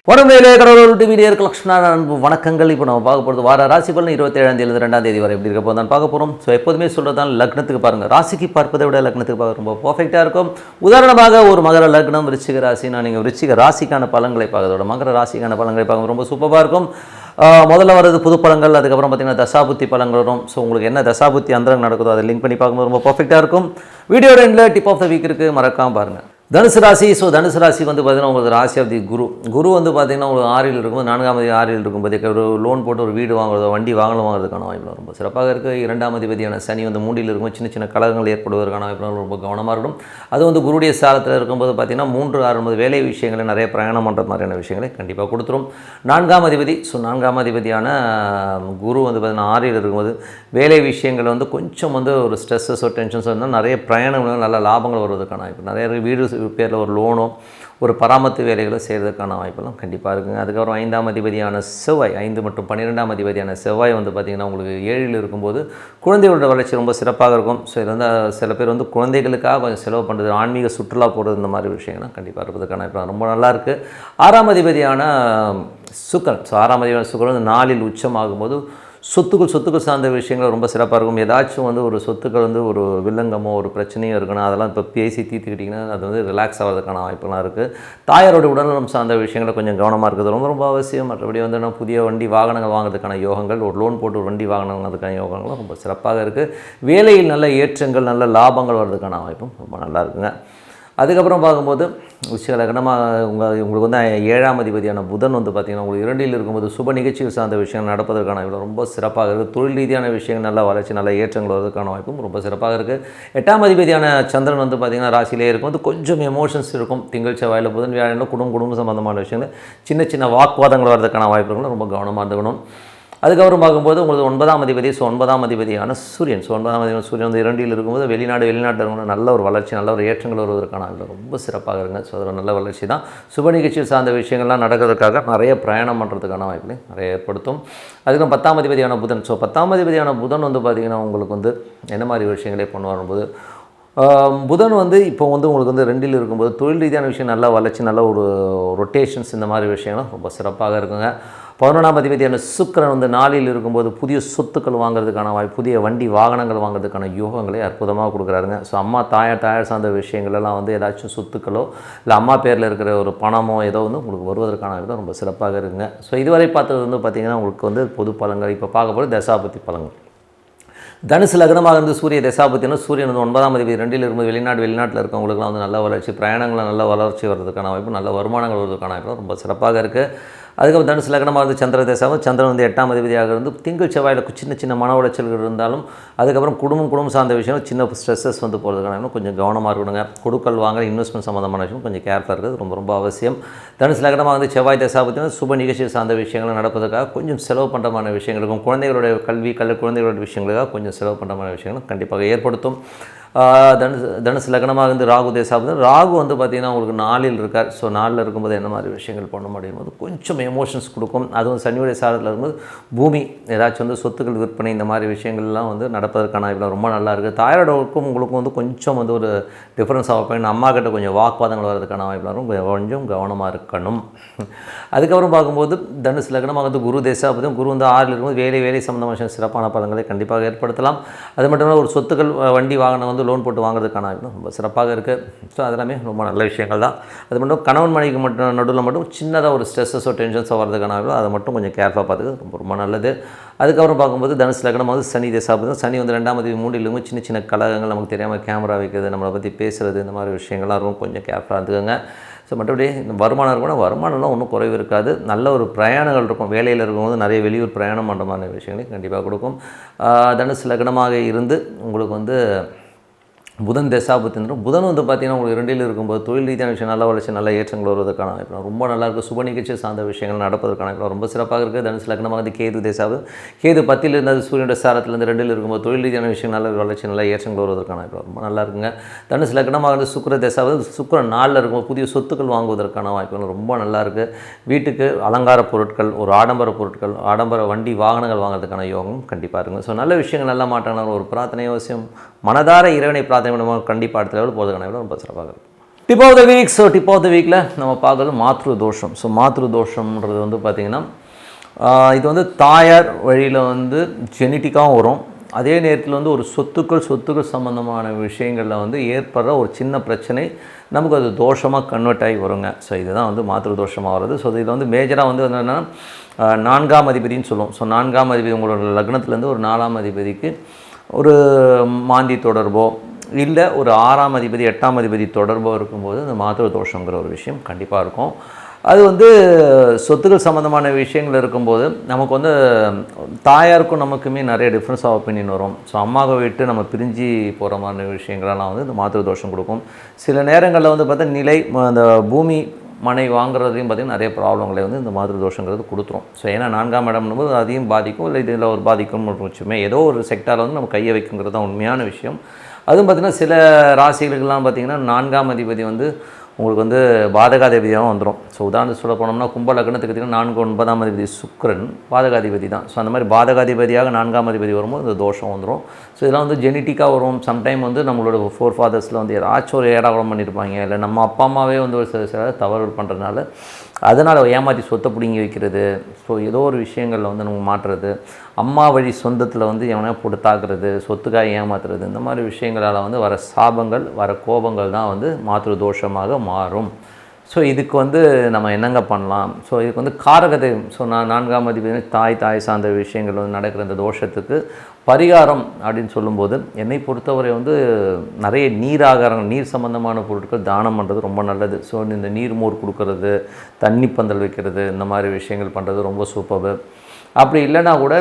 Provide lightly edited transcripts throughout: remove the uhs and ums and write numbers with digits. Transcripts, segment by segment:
உடம்பையிலே கடவுள் டிவிடியருக்கு லக்ஷ்மண அன்பு வணக்கங்கள். இப்போ நம்ம பார்க்க போகிறது வார ராசி பலன் 27 2ஆம் தேதி வரை எப்படி இருக்க போது தான் பார்க்க போகிறோம். ஸோ எப்போதுமே சொல்கிறதால லக்னத்துக்கு பாருங்கள், ராசிக்கு பார்ப்பதை விட லக்னத்துக்கு பார்க்க ரொம்ப பர்ஃபெக்டாக இருக்கும். உதாரணமாக ஒரு மகர லக்னம் விருச்சிக ராசினா நீங்கள் விருச்சிக ராசிக்கான பலன்களை பார்க்கறதோட மகர ராசிக்கான பலன்களை பார்க்க ரொம்ப சூப்பராக இருக்கும். முதல்ல வர்றது புது பலன்கள், அதுக்கப்புறம் பார்த்தீங்கன்னா தசாபுத்தி பலன்கள் வரும். ஸோ உங்களுக்கு என்ன தசாபுத்தி அந்தரம் நடக்குதோ அதை லிங்க் பண்ணி பார்க்கும்போது ரொம்ப பர்ஃபெக்டாக இருக்கும். வீடியோட எண்டில் டிப் ஆஃப் த வீக் இருக்குது, மறக்காமல் பாருங்கள். தனுசு ராசி. ஸோ தனுசு ராசி வந்து பார்த்திங்கன்னா உங்களுக்கு ராசி ஆஃப் தி குரு வந்து பார்த்திங்கன்னா உங்களுக்கு 6ல் இருக்கும்போது 4ஆம் அதிபதி 6ல் இருக்கும்போது ஒரு லோன் போட்டு ஒரு வீடு வாங்குறதோ வண்டி வாங்குறதுக்கான வாய்ப்பு ரொம்ப சிறப்பாக இருக்குது. 2ஆம் அதிபதியான சனி வந்து 3ல் இருக்கும், சின்ன சின்ன கலகங்கள் ஏற்படுவதற்கான வாய்ப்பு ரொம்ப கவனமாக இருக்கும். அது வந்து குருடைய சாரத்தில் இருக்கும்போது பார்த்திங்கன்னா 3, 6 வேலை விஷயங்களை நிறைய பிரயாணம் பண்ணுற மாதிரியான விஷயங்களை கண்டிப்பாக கொடுத்துரும். 4ஆம் அதிபதி. ஸோ 4ஆம் அதிபதியான குரு வந்து பார்த்திங்கன்னா 6ல் இருக்கும்போது வேலை விஷயங்கள் வந்து கொஞ்சம் வந்து ஒரு ஸ்ட்ரெஸ்ஸோ டென்ஷன்ஸோ இருந்தால் நிறைய பிரயாணங்கள் நல்ல லாபங்கள் வருவதற்கான வாய்ப்பு, நிறைய வீடு பேரில் ஒரு லோனோ ஒரு பராமரிப்பு வேலைகளோ செய்கிறதுக்கான வாய்ப்பெல்லாம் கண்டிப்பாக இருக்குங்க. அதுக்கப்புறம் 5ஆம் அதிபதியான செவ்வாய், 5 மற்றும் 12ஆம் அதிபதியான செவ்வாய் வந்து பார்த்திங்கன்னா உங்களுக்கு 7ல் இருக்கும்போது குழந்தைகளோட வளர்ச்சி ரொம்ப சிறப்பாக இருக்கும். ஸோ இதில் வந்து சில பேர் வந்து குழந்தைகளுக்காக கொஞ்சம் செலவு பண்ணுறது, ஆன்மீக சுற்றுலா போகிறது, இந்த மாதிரி விஷயங்கள்லாம் கண்டிப்பாக இருப்பதற்கான வாய்ப்பு ரொம்ப நல்லாயிருக்கு. 6ஆம் அதிபதியான சுக்கிரன். ஸோ 6ஆம் அதிபதியான சுக்கிரன் வந்து 4ல் உச்சமாகும்போது சொத்துக்கள் சார்ந்த விஷயங்கள் ரொம்ப சிறப்பாக இருக்கும். ஏதாச்சும் வந்து ஒரு சொத்துக்கள் வந்து ஒரு வில்லங்கமோ ஒரு பிரச்சனையோ இருக்கணும், அதெல்லாம் இப்போ பேசி தீர்த்துக்கிட்டிங்கன்னா அது வந்து ரிலாக்ஸ் ஆகிறதுக்கான வாய்ப்புலாம் இருக்குது. தாயாரோட உடல்நலம் சார்ந்த விஷயங்களை கொஞ்சம் கவனமாக இருக்குது, ரொம்ப ரொம்ப அவசியம். மற்றபடி வந்து நான் புதிய வண்டி வாகனங்கள் வாங்குறதுக்கான யோகங்கள், ஒரு லோன் போட்டு ஒரு வண்டி வாங்கினதுக்கான யோகங்களும் ரொம்ப சிறப்பாக இருக்குது. வேலையில் நல்ல ஏற்றங்கள், நல்ல லாபங்கள் வர்றதுக்கான வாய்ப்பும் ரொம்ப நல்லா இருக்குங்க. அதுக்கப்புறம் பார்க்கும்போது விஷய லக்னமாக உங்களுக்கு வந்து 7ஆம் அதிபதியான புதன் வந்து பார்த்திங்கன்னா உங்களுக்கு 2ல் இருக்கும்போது சுப நிகழ்ச்சிகள் சார்ந்த விஷயங்கள் நடப்பதற்கான இவ்வளோ ரொம்ப சிறப்பாக இருக்குது. தொழில் ரீதியான விஷயங்கள் நல்ல வளர்ச்சி, நல்ல ஏற்றங்கள் வருவதற்கான வாய்ப்பும் ரொம்ப சிறப்பாக இருக்குது. 8ஆம் அதிபதியான சந்திரன் வந்து பார்த்திங்கன்னா ராசியிலே இருக்கும், வந்து கொஞ்சம் எமோஷன்ஸ் இருக்கும். திங்கள் செவ்வாயில் புதன் வியாழனில் குடும்ப சம்பந்தமான விஷயங்கள் சின்ன சின்ன வாக்குவாதங்கள் வர்றதுக்கான வாய்ப்புகளும் ரொம்ப கவனமாக இருந்துக்கணும். அதுக்கப்புறம் பார்க்கும்போது உங்களுக்கு 9ஆம் அதிபதி. ஸோ 9ஆம் அதிபதியான சூரியன். ஸோ 9ஆம் அதிபதி சூரியன் வந்து 2ல் இருக்கும்போது வெளிநாட்டில் இருக்கவங்க நல்ல ஒரு வளர்ச்சி, நல்ல ஒரு ஏற்றங்கள் வருவதற்கான ரொம்ப சிறப்பாக இருங்க. ஸோ அதில் நல்ல வளர்ச்சி தான். சுப நிகழ்ச்சியில் சார்ந்த விஷயங்கள்லாம் நடக்கிறதுக்காக நிறைய பிரயாணம் பண்ணுறதுக்கான வாய்ப்புகளை நிறைய ஏற்படுத்தும். அதுக்கப்புறம் 10ஆம் அதிபதியான புதன். ஸோ 10ஆம் அதிபதியான புதன் வந்து பார்த்திங்கன்னா உங்களுக்கு வந்து என்ன மாதிரி விஷயங்களே கொண்டு வரும்போது புதன் வந்து இப்போ வந்து உங்களுக்கு வந்து 2ல் இருக்கும்போது தொழில் ரீதியான விஷயம் நல்ல வளர்ச்சி, நல்ல ஒரு ரொட்டேஷன்ஸ், இந்த மாதிரி விஷயங்களும் ரொம்ப சிறப்பாக இருக்குங்க. 11ஆம் அதிபதியான சுக்கிரன் வந்து 4ல் இருக்கும்போது புதிய சொத்துக்கள் வாங்குறதுக்கான வாய்ப்பு, புதிய வண்டி வாகனங்கள் வாங்குறதுக்கான யோகங்களை அற்புதமாக கொடுக்குறாருங்க. ஸோ தாயார் சார்ந்த விஷயங்களெல்லாம் வந்து ஏதாச்சும் சொத்துக்களோ இல்லை அம்மா பேரில் இருக்கிற ஒரு பணமோ ஏதோ வந்து உங்களுக்கு வருவதற்கான வாய்ப்பு ரொம்ப சிறப்பாக இருக்குங்க. ஸோ இதுவரை பார்த்தது வந்து பார்த்திங்கன்னா உங்களுக்கு வந்து பொது பலன்கள். இப்போ பார்க்க போகிறது தசாபதி பலன்கள். தனுசு லக்னமாக இருந்து சூரிய தசாபத்தினா சூரியன் வந்து 9ஆம் அதிபதி 2ல் இருக்கும்போது வெளிநாட்டில் இருக்கவங்களுக்குலாம் வந்து நல்ல வளர்ச்சி, பிரயாணங்களில் நல்ல வளர்ச்சி வர்றதுக்கான வாய்ப்பு, நல்ல வருமானங்கள் வருவதற்கான வாய்ப்பு ரொம்ப சிறப்பாக இருக்குது. அதுக்கப்புறம் தனுசு லக்னமாக இருந்து சந்திர தசாவும், சந்திரன் வந்து 8ஆம் அதிபதியாக இருந்து திங்கள் செவ்வாயில் சின்ன மன உளைச்சல்கள் இருந்தாலும் அதுக்கப்புறம் குடும்பம் சார்ந்த விஷயம் சின்ன ஸ்ட்ரெஸ்ஸஸ் வந்து போகிறதுக்கான கொஞ்சம் கவனமாக இருக்கணுங்க. கொடுக்கல் வாங்க இன்வெஸ்ட்மெண்ட் சம்மந்தமான விஷயம் கொஞ்சம் கேர்ஃபுல்லாக இருக்கிறது ரொம்ப ரொம்ப அவசியம். தனுசு லக்னமாக வந்து செவ்வாய் தசாபத்தினா சுப நிகழ்ச்சி சார்ந்த விஷயங்கள் நடப்பதற்காக கொஞ்சம் செலவு பண்ணுறமான விஷயங்களுக்கும் குழந்தைகளுடைய குழந்தைகளோட விஷயங்களுக்காக கொஞ்சம் செலவு பண்ணுறமான விஷயங்களும் கண்டிப்பாக ஏற்படுத்தும். தனுசு லக்னமாக இருந்து ராகு தேசாபுதன். ராகு வந்து பார்த்திங்கன்னா உங்களுக்கு 4ல் இருக்கார். ஸோ 4ல் இருக்கும்போது என்ன மாதிரி விஷயங்கள் பண்ண முடியும்போது கொஞ்சம் எமோஷன்ஸ் கொடுக்கும். அதுவும் சனியுடைய சாரத்தில் இருக்கும்போது பூமி ஏதாச்சும் வந்து சொத்துக்கள் விற்பனை இந்த மாதிரி விஷயங்கள்லாம் வந்து நடப்பதற்கான இவ்வளோ ரொம்ப நல்லா இருக்குது. தாயாரோடக்கும் உங்களுக்கும் வந்து கொஞ்சம் வந்து ஒரு டிஃப்ரென்ஸ் ஆகும். அம்மா கிட்ட கொஞ்சம் வாக்குவாதங்கள் வர்றதுக்கான வாய்ப்புகளும் கொஞ்சம் கவனமாக இருக்கணும். அதுக்கப்புறம் பார்க்கும்போது தனுசு லக்னமாக வந்து குரு தேசாபுதன். குரு வந்து 6ல் இருக்கும்போது வேலை சம்பந்தமான சிறப்பான பலன்களை கண்டிப்பாக ஏற்படுத்தலாம். அது மட்டும் இல்லாமல் ஒரு சொத்துக்கள் வண்டி வாகனம் வந்து லோன் போட்டு வாங்குறதுக்கான ரொம்ப சிறப்பாக இருக்குது. ஸோ அதெல்லாமே ரொம்ப நல்ல விஷயங்கள் தான். அது மட்டும் கணவன் மனைவிக்கு மட்டும் நடுவில் மட்டும் சின்னதாக ஒரு ஸ்ட்ரெஸ்ஸோ டென்ஷன்ஸோ வரதுக்கான அதை மட்டும் கொஞ்சம் கேர்ஃபுல்லாக பார்த்துக்கிறது ரொம்ப ரொம்ப நல்லது. அதுக்கப்புறம் பார்க்கும்போது தனுசு லக்னம் வந்து சனி தசாபுதன். சனி வந்து 2ஆம் அதிபதி 3ல் இருக்கும், சின்ன கலகங்கள் நமக்கு தெரியாமல் கேமரா வைக்கிறது, நம்மளை பற்றி பேசுகிறது, இந்த மாதிரி விஷயங்கள்லாம் இருக்கும், கொஞ்சம் கேர்ஃபுல்லாக இருந்துக்கோங்க. ஸோ மற்றபடி இந்த வருமானம் இருக்கணும், வருமானம்லாம் ஒன்றும் குறைவு இருக்காது. நல்ல ஒரு பிரயாணங்கள் இருக்கும். வேலையில் இருக்கும்போது நிறைய வெளியூர் பிரயாணம் பண்ணுற மாதிரி விஷயங்களையும் கண்டிப்பாக கொடுக்கும். தனுசு லக்னமாக இருந்து உங்களுக்கு வந்து புதன் தசாபத்தினரும் புதன் வந்து பார்த்திங்கன்னா உங்களுக்கு 2ல் இருக்கும்போது தொழில் ரீதியான விஷயம் நல்ல வளர்ச்சி, நல்ல ஏற்றங்கள் வருவதற்கான வாய்ப்பு ரொம்ப நல்லாயிருக்கு. சுப நிகழ்ச்சி சார்ந்த விஷயங்கள் நடப்பதற்கான வாய்ப்பு ரொம்ப சிறப்பாக இருக்குது. தனுசு லக்னமாக வந்து கேது தசாபுதன். கேது 10ல் இருந்தது சூரியனுடைய சாரத்திலேருந்து 2ல் இருக்கும்போது தொழில் ரீதியான விஷயம் நல்ல வளர்ச்சி, நல்ல ஏற்றங்கள் வருவதற்கான வாய்ப்பு ரொம்ப நல்லா இருக்குங்க. தனுசு லக்னமாக வந்து சுக்கிர தசாபுதன். சுக்கிரன் 4ல் இருக்கும்போது புதிய சொத்துக்கள் வாங்குவதற்கான வாய்ப்புகள் ரொம்ப நல்லாயிருக்கு. வீட்டுக்கு அலங்கார பொருட்கள், ஒரு ஆடம்பர பொருட்கள், ஆடம்பர வண்டி வாகனங்கள் வாங்குறதுக்கான யோகம் கண்டிப்பாக இருக்குங்க. ஸோ நல்ல விஷயங்கள் நல்ல மாற்றங்கள் ஒரு பிரார்த்தனை அவசியம். மனதார இறைவனை பிரார்த்தனை பண்ணுவோம், கண்டிப்பாக அடுத்த லெவல் போகிறதுக்கான ரொம்ப சிறப்பாக இருக்கும். Tip of the week. So tip of the வீக்கில் நம்ம பார்க்குறது மாத்ரு தோஷம். ஸோ மாத்ரு தோஷம்ன்றது வந்து பார்த்திங்கன்னா இது வந்து தாயார் வழியில் வந்து ஜெனட்டிக்காகவும் வரும். அதே நேரத்தில் வந்து ஒரு சொத்துக்கள் சம்மந்தமான விஷயங்களில் வந்து ஏற்படுற ஒரு சின்ன பிரச்சனை நமக்கு அது தோஷமாக கன்வெர்ட் ஆகி வருங்க. ஸோ இதுதான் வந்து மாத்ரு தோஷமாக வருது. ஸோ இதில் வந்து மேஜராக வந்து என்னென்னா 4ஆம் அதிபதினு சொல்லுவோம். ஸோ 4ஆம் அதிபதி உங்களோட லக்னத்துலேருந்து ஒரு 4ஆம் அதிபதிக்கு ஒரு மாந்தி தொடர்போ இல்லை ஒரு 6ஆம் அதிபதி 8ஆம் அதிபதி தொடர்போ இருக்கும்போது இந்த மாத்ரு தோஷங்கிற ஒரு விஷயம் கண்டிப்பாக இருக்கும். அது வந்து சொத்துக்கள் சம்மந்தமான விஷயங்கள் இருக்கும்போது நமக்கு வந்து தாயாருக்கும் நமக்குமே நிறைய டிஃப்ரென்ஸ் ஆஃப் ஒப்பீனியன் வரும். ஸோ அம்மாவை விட்டு நம்ம பிரிஞ்சு போகிற மாதிரி விஷயங்களெல்லாம் வந்து இந்த மாத்ரு தோஷம் கொடுக்கும். சில நேரங்களில் வந்து பார்த்தா நிலை அந்த பூமி மனை வாங்குறதையும் பார்த்திங்கன்னா நிறைய ப்ராப்ளங்களை வந்து இந்த மாத்ரு தோஷங்கிறது கொடுத்துரும். ஸோ ஏன்னா 4ஆம் இடம்னும்போது அதையும் பாதிக்கும், இல்லை இதில் ஒரு பாதிக்கும் வச்சுமே ஏதோ ஒரு செக்டாரில் வந்து நம்ம கையை வைக்குங்கிறது தான் உண்மையான விஷயம். அதுவும் பார்த்திங்கன்னா சில ராசிகளுக்கெல்லாம் பார்த்திங்கன்னா 4ஆம் அதிபதி வந்து உங்களுக்கு வந்து பாதகாதிபதியாகவும் வந்துடும். ஸோ உதாரணத்துக்கு சொல்ல போனோம்னா கும்ப லக்னத்துக்கு பார்த்திங்கன்னா 4 9ஆம் அதிபதி சுக்கிரன் பாதகாதிபதி தான். ஸோ அந்த மாதிரி பாதகாதிபதியாக 4ஆம் அதிபதி வரும்போது இந்த தோஷம் வந்துடும். ஸோ இதெல்லாம் வந்து ஜெனட்டிக்காக வரும். சம்டைம் வந்து நம்மளோட ஃபோர் ஃபாதர்ஸில் வந்து ஏதாச்சும் ஒரு ஏடாகுடம் பண்ணியிருப்பாங்க, இல்லை நம்ம அப்பா அம்மாவே வந்து ஒரு சில தவறு பண்ணுறதுனால அதனால் ஏமாற்றி சொத்தை பிடிங்கி வைக்கிறது. ஸோ ஏதோ ஒரு விஷயங்களில் வந்து நம்ம மாற்றுறது, அம்மா வழி சொந்தத்தில் வந்து எவனையா போட்டு தாக்குறது, சொத்துக்காக ஏமாத்துறது, இந்த மாதிரி விஷயங்களால் வந்து வர சாபங்கள் வர கோபங்கள் தான் வந்து மாத்ரு தோஷமாக மாறும். ஸோ இதுக்கு வந்து நம்ம என்னங்க பண்ணலாம்? ஸோ இதுக்கு வந்து காரகதை. ஸோ 4ஆம் அதிபதி தாய் சார்ந்த விஷயங்கள் வந்து நடக்கிற இந்த தோஷத்துக்கு பரிகாரம் அப்படின்னு சொல்லும்போது என்னை பொறுத்தவரை வந்து நிறைய நீராகாரங்கள் நீர் சம்மந்தமான பொருட்கள் தானம் பண்ணுறது ரொம்ப நல்லது. ஸோ இந்த நீர் மோர் கொடுக்கறது, தண்ணி பந்தல் வைக்கிறது, இந்த மாதிரி விஷயங்கள் பண்ணுறது ரொம்ப சூப்பர். அப்படி இல்லைன்னா கூட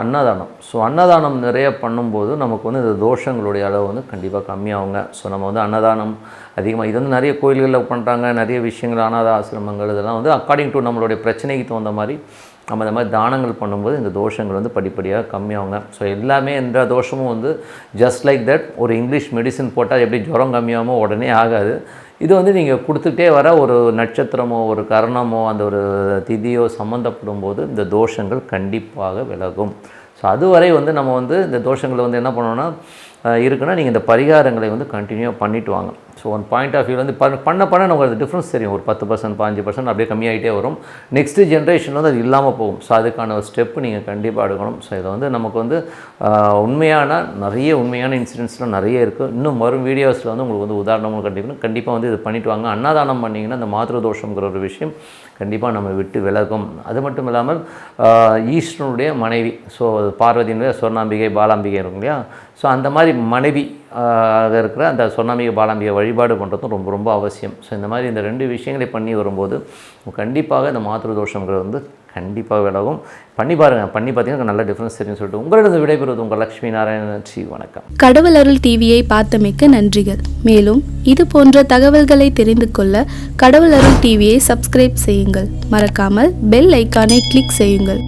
அன்னதானம். ஸோ அன்னதானம் நிறைய பண்ணும்போது நமக்கு வந்து இந்த தோஷங்களுடைய அளவு வந்து கண்டிப்பாக கம்மியாகுங்க. ஸோ நம்ம வந்து அன்னதானம் அதிகமாக இது வந்து நிறைய கோயில்களில் பண்ணுறாங்க, நிறைய விஷயங்கள் அனாத ஆசிரமங்கள் இதெல்லாம் வந்து அக்கார்டிங் டு நம்மளுடைய பிரச்சனைக்கு தகுந்த மாதிரி நம்ம இந்த மாதிரி தானங்கள் பண்ணும்போது இந்த தோஷங்கள் வந்து படிப்படியாக கம்மியாகுங்க. ஸோ எல்லாமே எந்த தோஷமும் வந்து ஜஸ்ட் லைக் தட் ஒரு இங்கிலீஷ் மெடிசின் போட்டால் எப்படி ஜுரம் கம்மியாகுமோ உடனே ஆகாது. இது வந்து நீங்கள் கொடுத்துட்டே வர ஒரு நட்சத்திரமோ ஒரு கரணமோ அந்த ஒரு திதியோ சம்மந்தப்படும் போது இந்த தோஷங்கள் கண்டிப்பாக விலகும். ஸோ அதுவரை வந்து நம்ம வந்து இந்த தோஷங்களை வந்து என்ன பண்ணோன்னா இருக்குன்னா நீங்கள் இந்த பரிகாரங்களை வந்து கண்டினியூ பண்ணிட்டு வாங்க. So one point of view வந்து பண்ண நமக்கு அது டிஃப்ரென்ஸ் தெரியும். ஒரு 10% 15% அப்படியே கம்மியாகிட்டே வரும். நெக்ஸ்ட்டு ஜென்ரேஷன் வந்து அது இல்லாமல் போகும். ஸோ அதுக்கான ஒரு ஸ்டெப்பு நீங்கள் கண்டிப்பாக எடுக்கணும். ஸோ இதை வந்து நமக்கு வந்து நிறைய உண்மையான இன்சிடென்ட்ஸ்லாம் நிறைய இருக்குது. இன்னும் வரும் வீடியோஸில் வந்து உங்களுக்கு வந்து உதாரணமும் கண்டிப்பாக வந்து இது பண்ணிவிட்டு வாங்க. அன்னதானம் பண்ணிங்கன்னா இந்த மாத்ரு தோஷங்கிற ஒரு விஷயம் கண்டிப்பாக நம்ம விட்டு விலகும். அது மட்டும் இல்லாமல் ஈஸ்வரனுடைய மனைவி, ஸோ பார்வதியினுடைய சொர்ணாம்பிகை பாலாம்பிகை இருக்கும் இல்லையா, ஸோ அந்த மாதிரி மனைவி இருக்கிற அந்த சொர்ணாம்பிகை பாலாம்பிகை வழிபாடு பண்ணுறதும் ரொம்ப ரொம்ப அவசியம். ஸோ இந்த மாதிரி இந்த 2 விஷயங்களை பண்ணி வரும்போது கண்டிப்பாக இந்த மாத்ரு தோஷங்கிறது வந்து கண்டிப்பாக விலகும். பண்ணி பாருங்கள். பண்ணி பார்த்தீங்கன்னா நல்ல டிஃப்ரென்ஸ் தெரியும்னு சொல்லிட்டு உங்களிடம் விடைபெறுவது உங்கள் லக்ஷ்மி நாராயணன். வணக்கம். கடவுள் அருள் டிவியை பார்த்தமைக்கு நன்றிகள். மேலும் இது போன்ற தகவல்களை தெரிந்து கொள்ள கடவுள் அருள் டிவியை சப்ஸ்கிரைப் செய்யுங்கள். மறக்காமல் பெல் ஐக்கானை கிளிக் செய்யுங்கள்.